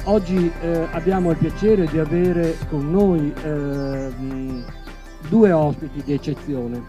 Oggi abbiamo il piacere di avere con noi due ospiti di eccezione.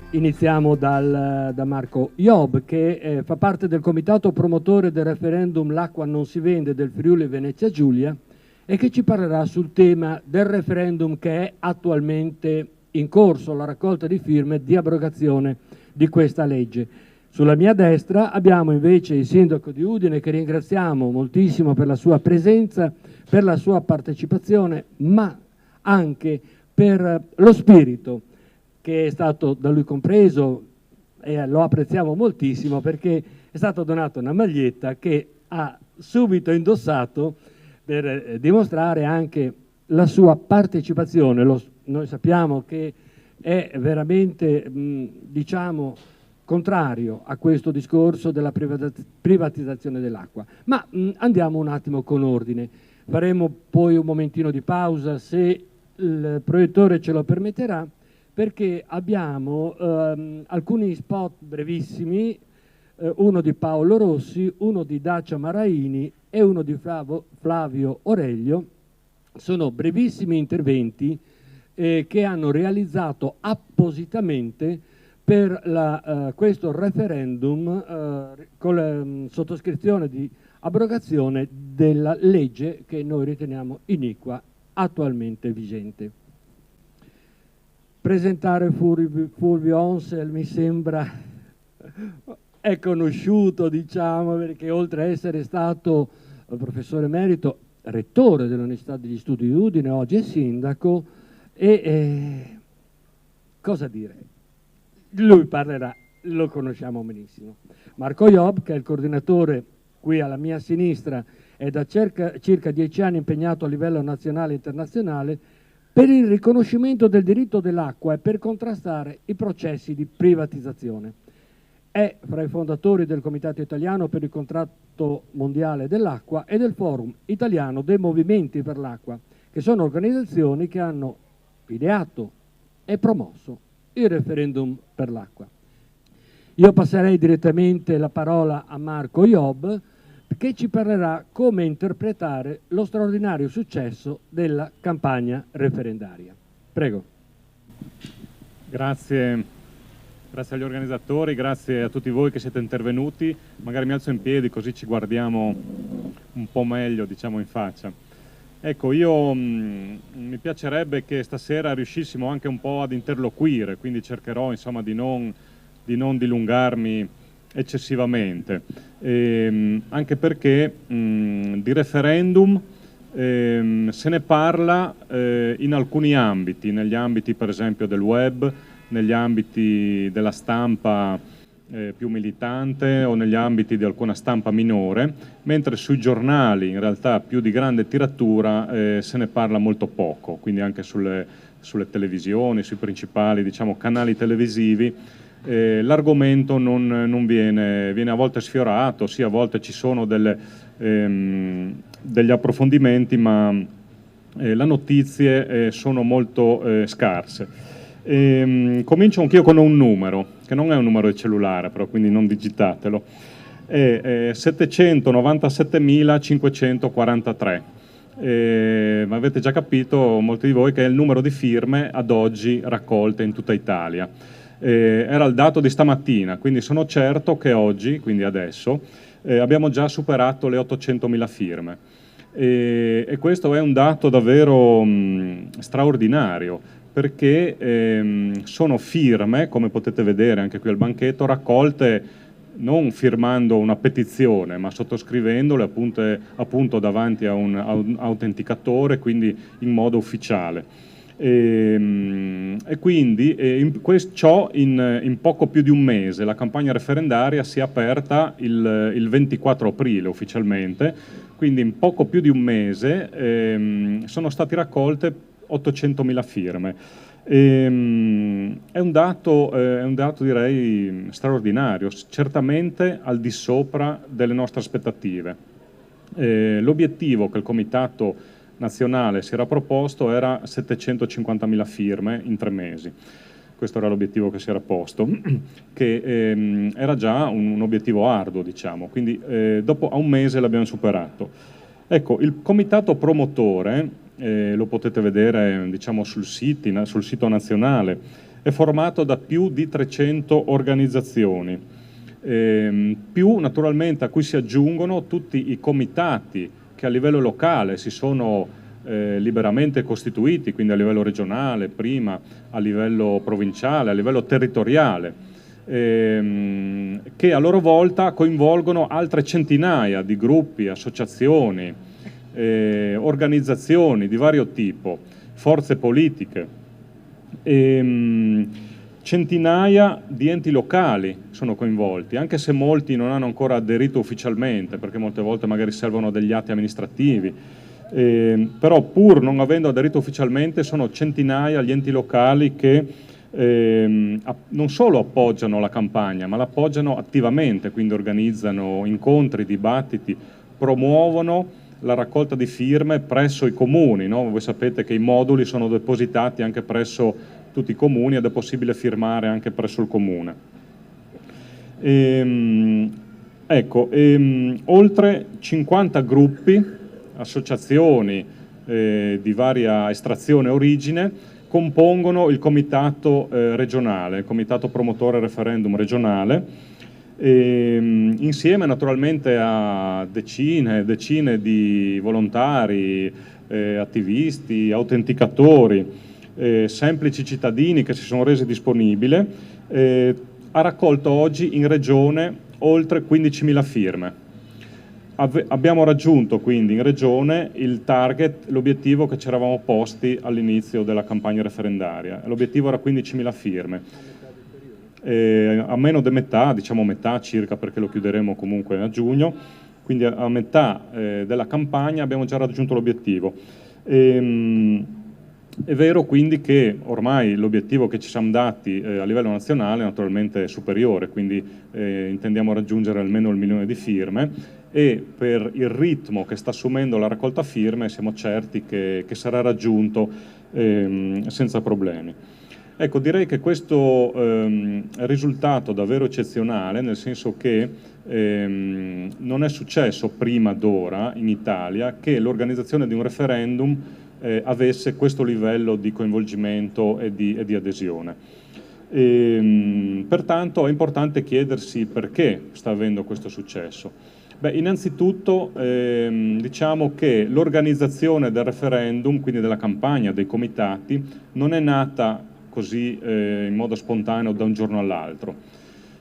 Iniziamo da Marco Job, che fa parte del comitato promotore del referendum L'acqua non si vende del Friuli Venezia Giulia e che ci parlerà sul tema del referendum che è attualmente in corso, la raccolta di firme di abrogazione di questa legge. Sulla mia destra abbiamo invece il sindaco di Udine, che ringraziamo moltissimo per la sua presenza, per la sua partecipazione, ma anche per lo spirito che è stato da lui compreso, e lo apprezziamo moltissimo perché è stata donata una maglietta che ha subito indossato per dimostrare anche la sua partecipazione. Noi sappiamo che è veramente, diciamo, contrario a questo discorso della privatizzazione dell'acqua. Ma andiamo un attimo con ordine. Faremo poi un momentino di pausa, se il proiettore ce lo permetterà, perché abbiamo alcuni spot brevissimi, uno di Paolo Rossi, uno di Dacia Maraini e uno di Flavio Oreglio. Sono brevissimi interventi che hanno realizzato appositamente per questo referendum con la sottoscrizione di abrogazione della legge che noi riteniamo iniqua attualmente vigente. Presentare Fulvio Onsel mi sembra è conosciuto, diciamo, perché oltre a essere stato professore emerito, rettore dell'Università degli Studi di Udine, oggi è sindaco e cosa dire? Lui parlerà, lo conosciamo benissimo. Marco Job, che è il coordinatore qui alla mia sinistra, è da circa 10 anni impegnato a livello nazionale e internazionale per il riconoscimento del diritto dell'acqua e per contrastare i processi di privatizzazione. È fra i fondatori del Comitato Italiano per il Contratto Mondiale dell'Acqua e del Forum Italiano dei Movimenti per l'Acqua, che sono organizzazioni che hanno ideato e promosso il referendum per l'acqua. Io passerei direttamente la parola a Marco Job, che ci parlerà come interpretare lo straordinario successo della campagna referendaria. Prego. Grazie agli organizzatori, grazie a tutti voi che siete intervenuti. Magari mi alzo in piedi così ci guardiamo un po' meglio, diciamo, in faccia. Ecco, mi piacerebbe che stasera riuscissimo anche un po' ad interloquire, quindi cercherò, insomma, di non dilungarmi eccessivamente, anche perché di referendum se ne parla in alcuni ambiti, negli ambiti per esempio del web, negli ambiti della stampa più militante o negli ambiti di alcuna stampa minore, mentre sui giornali in realtà più di grande tiratura se ne parla molto poco, quindi anche sulle televisioni, sui principali, diciamo, canali televisivi l'argomento non viene a volte sfiorato, sì, a volte ci sono degli approfondimenti, ma le notizie sono molto scarse. Comincio anch'io con un numero, che non è un numero di cellulare, però, quindi non digitatelo, è 797.543. Ma avete già capito, molti di voi, che è il numero di firme ad oggi raccolte in tutta Italia. Era il dato di stamattina, quindi sono certo che oggi, quindi adesso, abbiamo già superato le 800.000 firme. E questo è un dato davvero straordinario, perché sono firme, come potete vedere anche qui al banchetto, raccolte non firmando una petizione, ma sottoscrivendole appunto davanti a un autenticatore, quindi in modo ufficiale. E quindi ciò in poco più di un mese. La campagna referendaria si è aperta il 24 aprile ufficialmente, quindi in poco più di un mese sono state raccolte 800.000 firme. È un dato direi straordinario, certamente al di sopra delle nostre aspettative. L'obiettivo che il Comitato Nazionale si era proposto era 750.000 firme in 3 mesi. Questo era l'obiettivo che si era posto, che era già un obiettivo arduo, diciamo, quindi a un mese l'abbiamo superato. Ecco, il comitato promotore, lo potete vedere diciamo, sul sito nazionale, è formato da più di 300 organizzazioni, più naturalmente a cui si aggiungono tutti i comitati che a livello locale si sono liberamente costituiti, quindi a livello regionale, prima a livello provinciale, a livello territoriale, che a loro volta coinvolgono altre centinaia di gruppi, associazioni, organizzazioni di vario tipo, forze politiche, centinaia di enti locali sono coinvolti, anche se molti non hanno ancora aderito ufficialmente, perché molte volte magari servono degli atti amministrativi, però pur non avendo aderito ufficialmente sono centinaia gli enti locali che non solo appoggiano la campagna, ma l'appoggiano attivamente, quindi organizzano incontri, dibattiti, promuovono la raccolta di firme presso i comuni, no? Voi sapete che i moduli sono depositati anche presso tutti i comuni ed è possibile firmare anche presso il comune. Oltre 50 gruppi, associazioni di varia estrazione e origine compongono il comitato regionale, il comitato promotore referendum regionale, insieme naturalmente a decine e decine di volontari, attivisti, autenticatori, semplici cittadini che si sono resi disponibili, ha raccolto oggi in regione oltre 15.000 firme. Abbiamo raggiunto quindi in regione il target, l'obiettivo che ci eravamo posti all'inizio della campagna referendaria. L'obiettivo era 15.000 firme. A meno di metà, diciamo metà circa, perché lo chiuderemo comunque a giugno, quindi a metà della campagna abbiamo già raggiunto l'obiettivo. È vero quindi che ormai l'obiettivo che ci siamo dati a livello nazionale naturalmente è superiore, quindi intendiamo raggiungere almeno il 1 milione di firme, e per il ritmo che sta assumendo la raccolta firme siamo certi che sarà raggiunto senza problemi. Ecco, direi che questo è un risultato davvero eccezionale, nel senso che non è successo prima d'ora in Italia che l'organizzazione di un referendum avesse questo livello di coinvolgimento e di adesione. Pertanto è importante chiedersi perché sta avendo questo successo. Beh, innanzitutto diciamo che l'organizzazione del referendum, quindi della campagna, dei comitati, non è nata così in modo spontaneo da un giorno all'altro,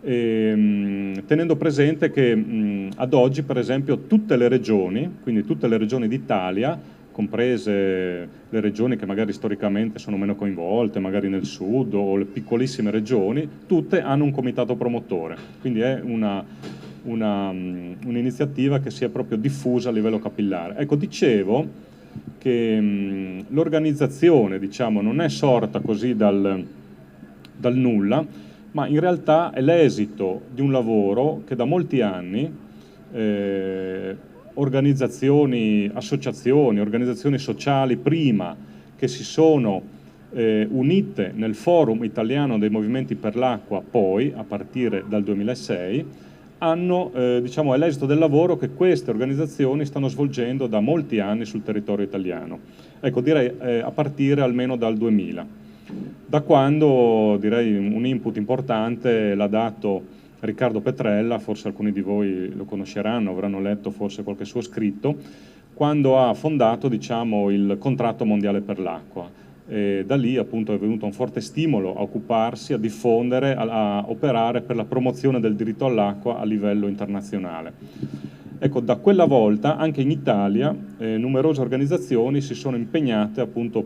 tenendo presente che ad oggi, per esempio, tutte le regioni, quindi tutte le regioni d'Italia, comprese le regioni che magari storicamente sono meno coinvolte, magari nel sud, o le piccolissime regioni, tutte hanno un comitato promotore, quindi è un'iniziativa che si è proprio diffusa a livello capillare. Ecco, dicevo che l'organizzazione, diciamo, non è sorta così dal nulla, ma in realtà è l'esito di un lavoro che da molti anni organizzazioni, associazioni, organizzazioni sociali prima, che si sono unite nel Forum Italiano dei Movimenti per l'Acqua, poi, a partire dal 2006, hanno, diciamo, è l'esito del lavoro che queste organizzazioni stanno svolgendo da molti anni sul territorio italiano. Ecco, direi a partire almeno dal 2000, da quando, direi, un input importante l'ha dato Riccardo Petrella, forse alcuni di voi lo conosceranno, avranno letto forse qualche suo scritto, quando ha fondato, diciamo, il Contratto Mondiale per l'Acqua. Da lì appunto è venuto un forte stimolo a occuparsi, a diffondere, a operare per la promozione del diritto all'acqua a livello internazionale. Ecco, da quella volta anche in Italia numerose organizzazioni si sono impegnate appunto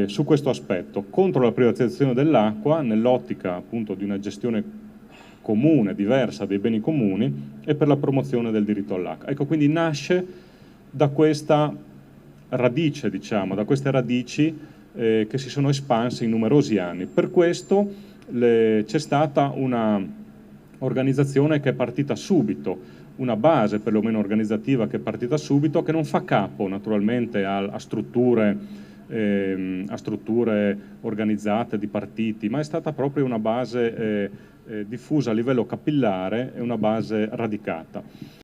su questo aspetto, contro la privatizzazione dell'acqua, nell'ottica appunto di una gestione comune, diversa dei beni comuni, e per la promozione del diritto all'acqua. Ecco, quindi nasce da questa radice, diciamo, da queste radici che si sono espanse in numerosi anni. Per questo c'è stata una organizzazione che è partita subito, una base perlomeno organizzativa che è partita subito, che non fa capo naturalmente a strutture organizzate di partiti, ma è stata proprio una base diffusa a livello capillare e una base radicata.